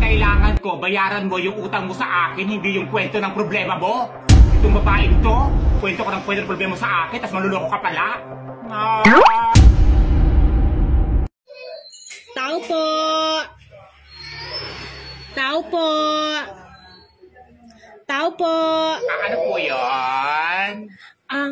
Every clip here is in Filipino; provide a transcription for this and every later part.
kailangan ko, bayaran mo yung utang mo sa akin, hindi yung kwento ng problema mo. Itong babaeng to, kwento ko ng kwento ng problema mo sa akin, tapos maluloko ka pala. Tao po! Tao po! Tao po! Ano po yun?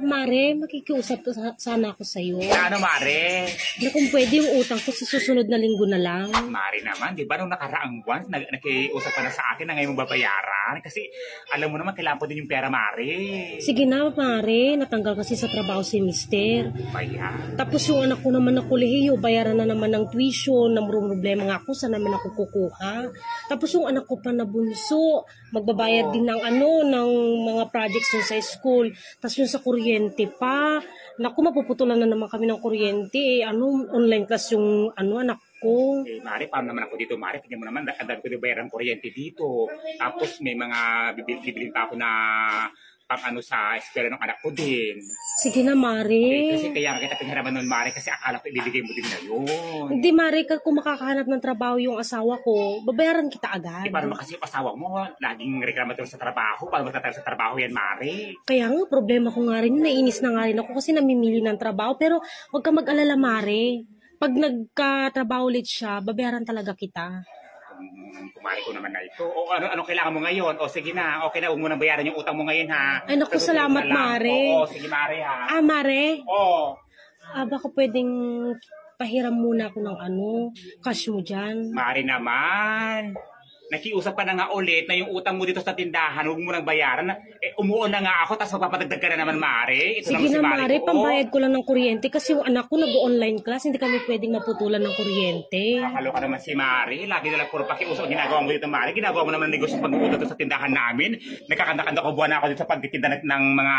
Mare, makikiusap ko sana ako sa'yo. Ano, Mare? Na kung pwede yung utang ko sa susunod na linggo na lang. Mare naman, di ba nung nakaraang buwan, nakiusap ka na sa akin na ngayon mo babayaran? Kasi alam mo naman, kailangan ko din yung pera, Mare. Sige na, Mare. Natanggal kasi sa trabaho si Mister. Bayan. Tapos yung anak ko naman na kolehiyo, bayaran na naman ng tuition, na problema nga ako, saan naman ako kukuha. Tapos yung anak ko pa na bunso, magbabayad din ng ng mga projects sa school. Tapos yung sa kuryente pa. Naku, mapuputulan na naman kami ng kuryente. Online class yung anak ko. Mare, paano naman ako dito, Mare? Tingnan mo naman, ang dami ko din bayaran kuryente dito. Tapos may mga bibili pa ako na pang sa eskwela ng anak ko din. Sige na, Mare. Kasi kaya kita pinahirapan nun, Mare, kasi akala ko ibibigay mo din na yun. Hindi, Mare, kung makakahanap ng trabaho yung asawa ko, babayaran kita agad. Paano kasi yung asawa mo, laging reklamador sa trabaho, paano magtatrabaho sa trabaho yan, Mare? Kaya nga, problema ko nga rin, naiinis na nga rin ako kasi namimili ng trabaho, pero huwag ka mag-alala, Mare. Pag nagkatrabaho ulit siya, babayaran talaga kita. Kumari ko naman na ito. O ano kailangan mo ngayon? O sige na, okay na, huwag mo nang bayaran yung utang mo ngayon, ha? Ay, naku, salamat, Mare. Oo, sige, Mare, ha? Mare? Oo. Baka pwedeng pahiram muna ako ng cash mo dyan. Mare naman. Nakiusap ka na nga ulit na yung utang mo dito sa tindahan, huwag mo nang bayaran. Umuon na nga ako, tapos magpapadagdag ka na naman, Mare. Ito sige naman na, si Mare, ko. pambayad ko lang ng kuryente kasi yung anak ko nag-online class, hindi kami pwedeng maputulan ng kuryente. Kakaloka naman si Mare. Lagi na lang puro pakiusap ginagawa mo dito, Mare. Ginagawa mo naman ng negosyo pag-uutang sa tindahan namin. Nagkakanda-kanda ko buwan na ako dito sa pagtitinda ng mga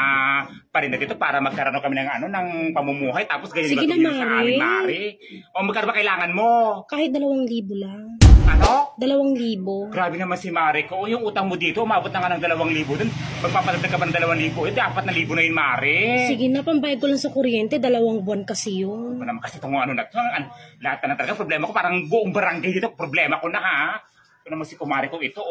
parinda dito para magkaroon kami ng pamumuhay. Tapos ganyan sige na, sa amin, Mare. O magkano ba kailangan mo? Kahit 2,000 lang. Ano? 2,000. Grabe naman si Mare ko. O yung utang mo dito, umabot na nga ng 2,000 dun. Magpapadagdag ka pa ng 2,000. Ito, 4,000 na yun, Mare. Sige na, pambayad ko lang sa kuryente. 2 buwan kasi yun. Naman kasi itong na ito. Lahat na talaga problema ko. Parang buong barangay dito. Problema ko na, ha? Ito naman si Kumare ko ito,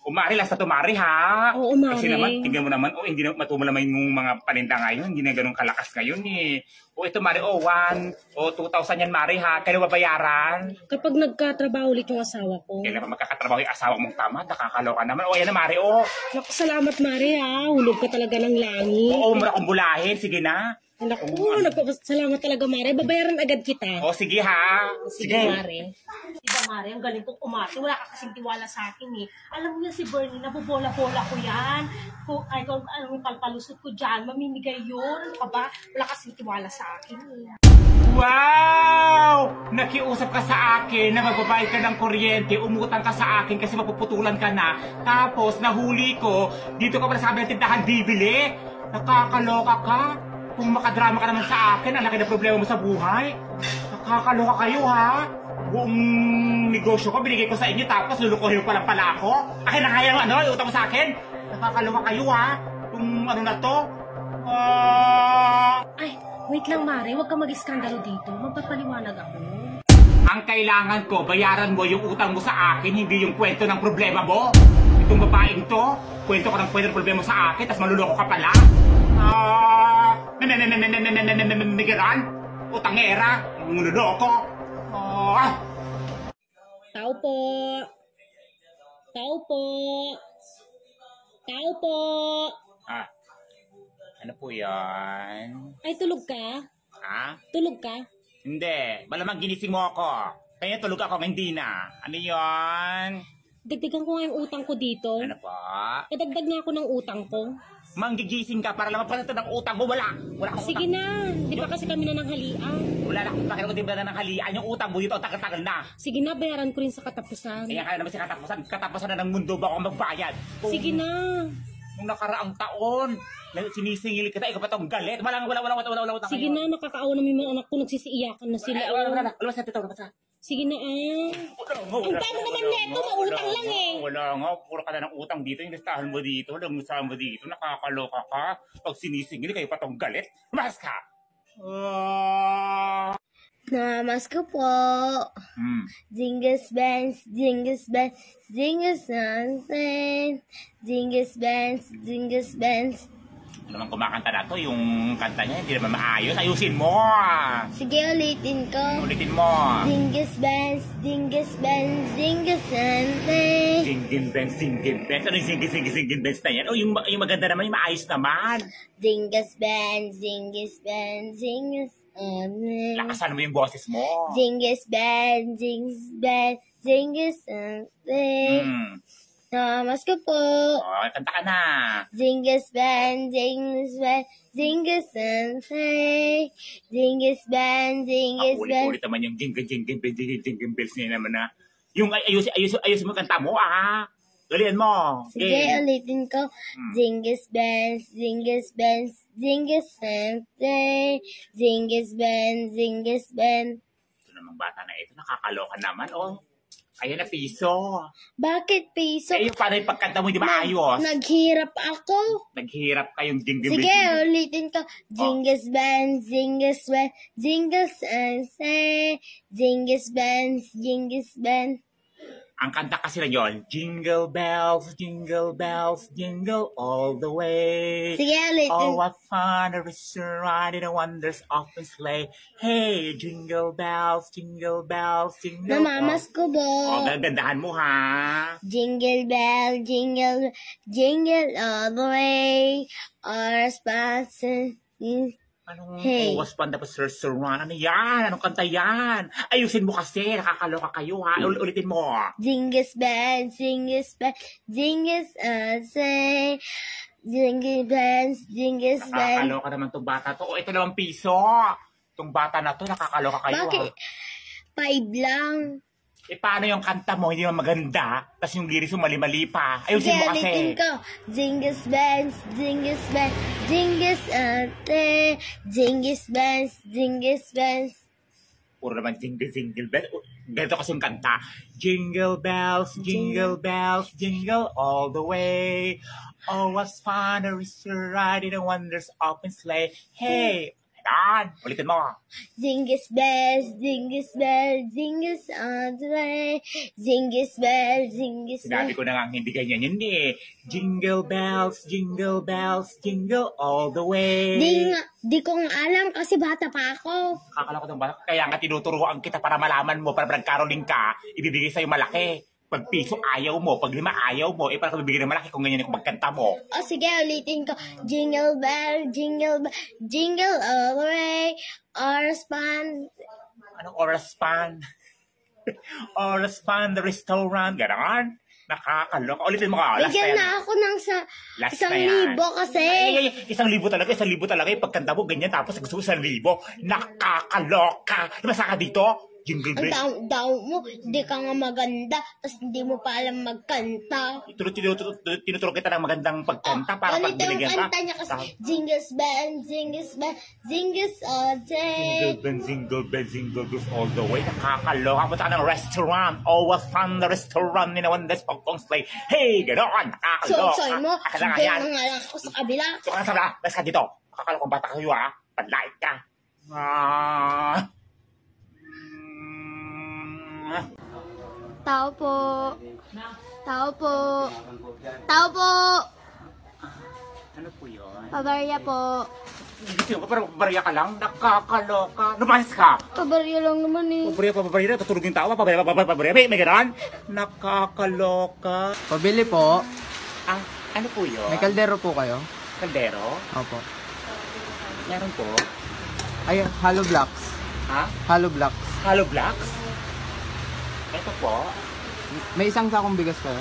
Umari lang sa tumari, ha? Oo, Mare. Kasi naman, tingnan mo naman, hindi na matumulaman yung mga paninda ngayon. Hindi na ganun kalakas ngayon, ito, Mare, 2,000 yan, Mare, ha? Kaya babayaran? Kapag nagkatrabaho ulit yung asawa ko. Kailan pa magkakatrabaho yung asawa mong tama? Nakakaloka naman. Yan na, Mare, Naku, salamat, Mare, ha? Hulog ka talaga ng langit. Oo, mura kong bulahin. Sige na. Naku, salamat talaga, Mare. Babayaran agad kita. Sige, ha? Sige, Mare. Diba, Mare, ang galing kong umarte. Wala ka kasing tiwala sa akin, Alam mo niya si Bernie, nabubola-bola ko yan. Kung anong palpalusot ko dyan, mamimigay yun. Ano ka ba? Wala kasing tiwala sa akin, Wow! Nakiusap ka sa akin na magbabayad ka ng kuryente, umutang ka sa akin kasi mapuputulan ka na. Tapos, nahuli ko, dito ka pala sa kabilang tindahan bibili. Nakakaloka ka. Kung makadrama ka naman sa akin, ang laki na problema mo sa buhay. Nakakaloka kayo, ha? Buong negosyo ko, binigay ko sa inyo, tapos lulukohin mo pa pala ako. Akin na kaya utang mo sa akin. Nakakaloka kayo, ha? Kung na to. Ay, wait lang, Mare. Huwag ka mag-iskandalo dito. Magpapaliwanag ako. Ang kailangan ko, bayaran mo yung utang mo sa akin, hindi yung kwento ng problema mo. Itong babaeng to, kwento ko ng kwento ng problema mo sa akin, tapos maluloko ka pala. Nigiran? Utangera? Ngunuloko? Tao po! Tao po! Tao po! Ano po yan? Ay, tulog ka? Ha? Tulog ka? Hindi. Malamang ginising mo ako. Kaya tulog ako, hindi na. Ano yan? Dagdagan ko nga yung utang ko dito. Ano po? Kadagdag na ako ng utang ko. Manggigising ka para lang mapalitan ng utang mo. Wala akong sige utang. na. Di ba kasi kami na ng halian? Wala na akong pakita ko din ba na ng halian. Yung utang mo dito, tagal-tagal na. Sige na, bayaran ko rin sa katapusan. Kaya kaya naman si katapusan na ng mundo ba ako magbayad? Sige na. Nung nakaraang taon, sinisingil kita, ikaw pa itong galit. Wala utang. Sige na, nakakaawa naman yung mga anak ko, nagsisiiyakan na sila. Wala sa tito, sige na, Ang dami naman neto, mautang lang Wala nga, puro ka na ng utang dito, yung listahan mo dito, listahan mo dito, nakakaloka ka. Pag sinisingil, kayo pa itong galit, mas ka! Namasko po. Jingus bells, jingus bells, jingus sunset. Jingus bells, jingus bells. Ano naman kumakanta na to? Yung kanta niya, hindi naman maayos. Ayusin mo! Sige, ulitin ko. Ulitin mo! Jingus bells, jingus bells, jingus sunset. Jingle bells, jingle bells. Ano yung jingle bells na yan? O yung maganda naman, yung maayos naman. Jingus bells, jingus bells, jingus sunset. Lakasan mo yung boses mo. Jingus bells, jingus bells, jingus sunset. Namasko po. Oh, kanta ka na. Jingus bell, jingus bell, jingus sunset. Jingus bell, jingus bell. Ulit-ulit naman yung jingle bells niya naman na. Yung ayusin mo kanta mo, Galian mo. Sige, ulitin ko. Jingus bells, jingus bells, jingus sunset. Jingus bell, jingus bell. Ito namang bata na ito, nakakaloka naman, Ayan na, piso. Bakit piso? Yung paano yung pagkanta mo, hindi maayos? Naghirap ako. Naghihirap kayong jingle bells. Sige, ulitin ko. Jingus bells, jingus bells, jingus sunset. Jingus bells, jingus bells. Ang kanta kasi na yun, jingle bells, jingle all the way. Sige, ulitin. Oh, what fun it is to ride in a wondrous open sleigh. Hey, jingle bells, jingle. Namamas ko ba? Gandahan mo, ha? Jingle bell, jingle, jingle all the way. Our spots and... Anong Hey. was pa tapos Sir Ron? Ano yan? Anong kanta yan? Ayusin mo kasi, nakakaloka kayo, ha? Ulitin mo. Jingus bells, jingus bells, jingus say. Jingle bells, jingus bells. Nakakaloka naman itong bata to. Ito naman piso. Itong bata na to, nakakaloka kayo, Bakit? ha? 5 lang. Paano yung kanta mo, hindi naman maganda, tapos yung lyrics mo mali-mali pa. Ayusin mo kasi. ulitin ko. Jingus bells, jingus bells, jingus ate. Jingus bells, jingus bells. Puro naman jingle bells. Ganito kasi yung kanta. Jingle bells, jingle all the way. Oh, what's fun to ride in a wondrous open sleigh. Hey! Ayan! Ulitin mo. Jingus bells, jingus bells, jingus all the way. Jingus bells, jingus Sinabi bells. ko na nga hindi ganyan yun eh. Jingle bells, jingle all the way. Di ko nga alam kasi bata pa ako. Kakala ko itong bata. Kaya nga tinuturuan kita para malaman mo, para nagkaroling ka, ibibigay sa'yo malaki. Pag piso, ayaw mo. Pag 5, ayaw mo. Para ka bibigyan ng malaki kung ganyan yung magkanta mo. O sige, ulitin ko. Jingle bell, jingle all the way. Our span. Anong oras pan? Oras pan, the restaurant. Ganon. Nakakaloka. Ulitin mo ka. Last Bigyan na yan. na ako ng Last isang na yan. libo kasi. Ay, 1,000 talaga. 1,000 talaga. Yung pagkanta mo, ganyan. Tapos gusto ko 1,000. Nakakaloka. Diba saka dito? Jingle Ang bells. daw mo, hindi ka nga maganda, tapos hindi mo pa alam magkanta. Tinuturo kita ng magandang pagkanta para pag Ganito yung binigyan ka. kanta niya kasi, jingles bells, jingles all day. Jingle bells all the way. Nakakaloka. Punta ka ng restaurant. Oh, what fun the restaurant in a wondrous Hong Sleigh. Hey, ganoon. Nakakaloka. So, mo, Aka na nga doon yan. na nga lang ako sa kabila. Ito ka na sa bala. Let's ka dito. Nakakalokang bata kayo, ha. Padlait ka. Tao po. Tao po. Tao po. Ano po yun? Pabarya po. Gigising ko, parang pabarya ka lang. Nakakaloka. Lumayas ka. Pabarya lang naman eh. Pabarya. Tutulog yung tao. Pabarya. May ganon. Nakakaloka. Pabili po. Ano po yun? May kaldero po kayo? Kaldero? Opo. Meron po. Ay, hollow blocks. Ha? Hollow blocks. Hollow blocks? Ito po. May isang sakong bigas kayo?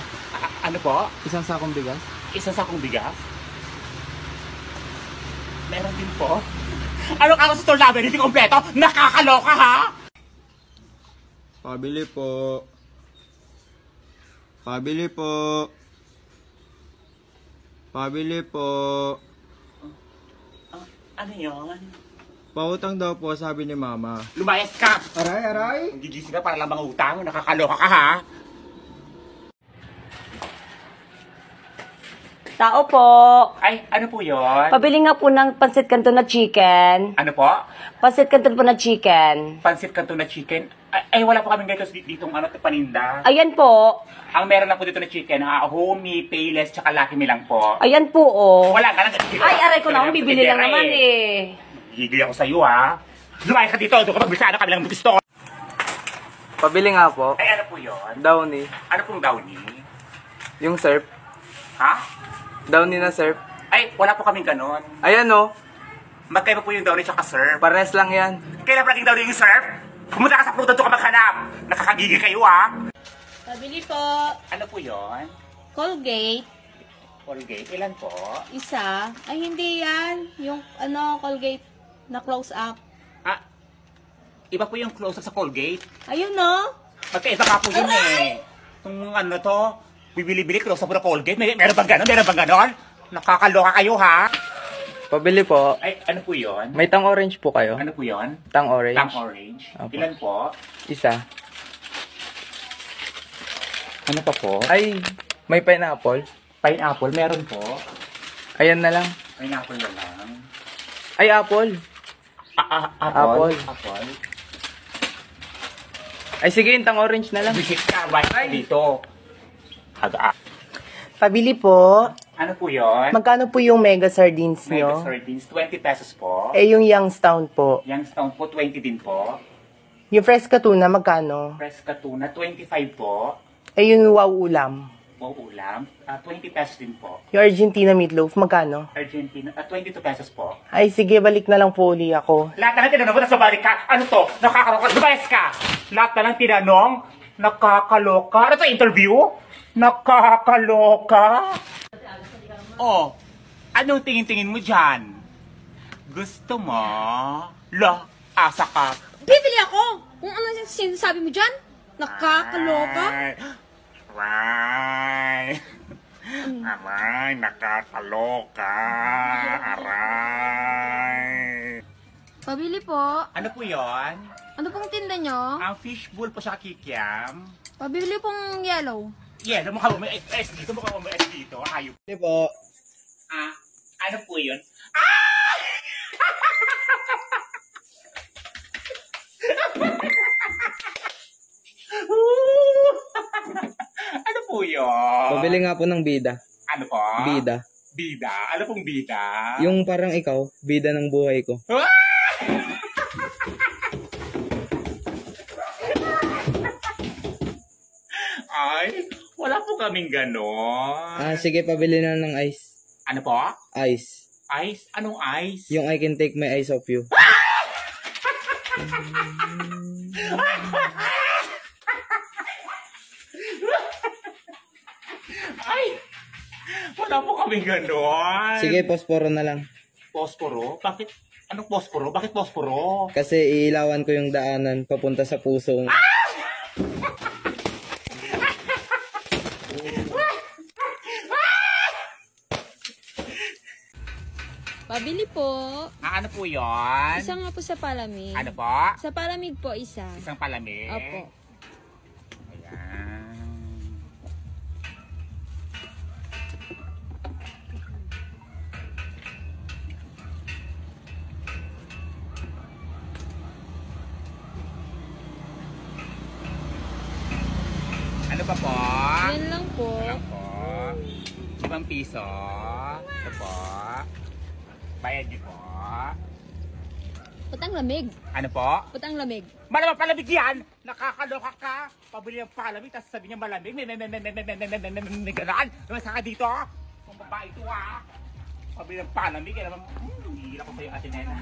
Ano po? Isang sakong bigas? Isang sakong bigas? Meron din po. Ano ka sa store namin? Hindi kompleto? Nakakaloka, ha? Pabili po. Pabili po. Pabili po. Ano yun? Pautang daw po, sabi ni Mama. Lumayas ka! Aray! Gigising ka para lang mangutang. Nakakaloka ka, ha? Tao po. Ay, ano po yun? Pabili nga po ng pansit kanto na chicken. Ano po? Pasit Canton po na chicken. Pansit Canton na chicken. Ay, wala po kami ganito ditong paninda. Ayan po. Ang meron lang po dito na chicken, homie, payless, tsaka Lucky Me lang po. Ayan po, oh. Wala ka na. Ay, aray ko na, bibili lang naman eh. Gigil ako sa'yo, ha? Lumay ka dito, doon ka magbisa kami lang gusto. Pabili nga po. Ay, ano po yun? Downy. Ano pong downy? Yung surf. Ha? Downy na surf. Ay, wala po kaming ganon. Ayan o. Magkaiba po yung downy tsaka surf. Pares lang yan. Kailan pa naging downy yung surf? Pumunta ka sa prutan doon ka maghanap. Nakakagigil kayo, ha? Pabili po. Ano po yun? Colgate. Colgate, ilan po? Isa. Ay, hindi yan. Yung, Colgate na close up. Ah, iba po yung close-up sa Colgate. Ayun, no? Magkaiba ka po yun eh. Itong bibili-bili close-up po na Colgate. Meron bang ganon? Meron bang ganon? Nakakaloka kayo, ha? Pabili po. Ay, ano po yun? May tang orange po kayo? Ano po yun? Tang orange? Tang orange. Apo. Ilan po? Isa. Ano pa po? Ay, may pineapple. Pineapple, meron po. Ayan na lang. Pineapple na lang. Ay, apple. Apple. Apple. Apple. Ay, sige, yung tang orange na lang. Visit ka, right dito. Pabili po. Ano po yun? Magkano po yung mega sardines Mega nyo? sardines, 20 pesos po. Eh, yung Youngstown po. Youngstown po, 20 din po. Yung fresca tuna, magkano? Fresca tuna, 25 po. Eh, yung wow ulam. Wow ulam, 20 pesos din po. Yung Argentina meatloaf, magkano? Argentina, 22 pesos po. Ay, sige, balik na lang po uli ako. Lahat na lang tinanong mo, nasa balik ka. Ano to? Nakakaloka. Lumayas ka. Lahat na lang tinanong, nakakaloka. Ano to, interview? Nakakaloka. Oh, anong tingin-tingin mo dyan? Gusto mo? Asa ka. Bibili ako! Kung ano yung sinasabi mo dyan? Nakakaloka? Aray. Aray, nakakaloka. Aray. Pabili po. Ano po yon? Ano pong tinda nyo? Ang fishbowl po sa kikiam. Pabili pong yellow. Yeah, mukha mo may S dito, mukha mo may S dito. Ayun. Hindi po. Ano po yun? Ano po yun? Pabili nga po ng bida. Ano po? Bida. Bida? Ano pong bida? Yung parang ikaw, bida ng buhay ko. Ay, wala po kaming ganon. Sige, pabili na ng ice. Ano po? Ice. Ice? Anong ice? Yung I can take my eyes off you. Ay, wala po kaming ganon. Sige, posporo na lang. Posporo? Bakit? Anong posporo? Bakit posporo? Kasi iilawan ko yung daanan papunta sa puso. Pabili po. Ano po yon? Isa nga po sa palamig. Ano po? Sa palamig po, isa. Isang palamig? Opo. Ayan. Ano pa po? Yan lang po. Lang po. 5 piso. Ito po. Bayad niyo po. Putang lamig. Ano po? Putang lamig. Malamang palamig yan! Nakakaloka ka! Pabili ng palamig, tapos sabi niya malamig. May ganaan. Lumasa ka dito. Kung babae ito ha. Pabili ng palamig, kaya naman, hindi ako sa'yo, Ate Nena.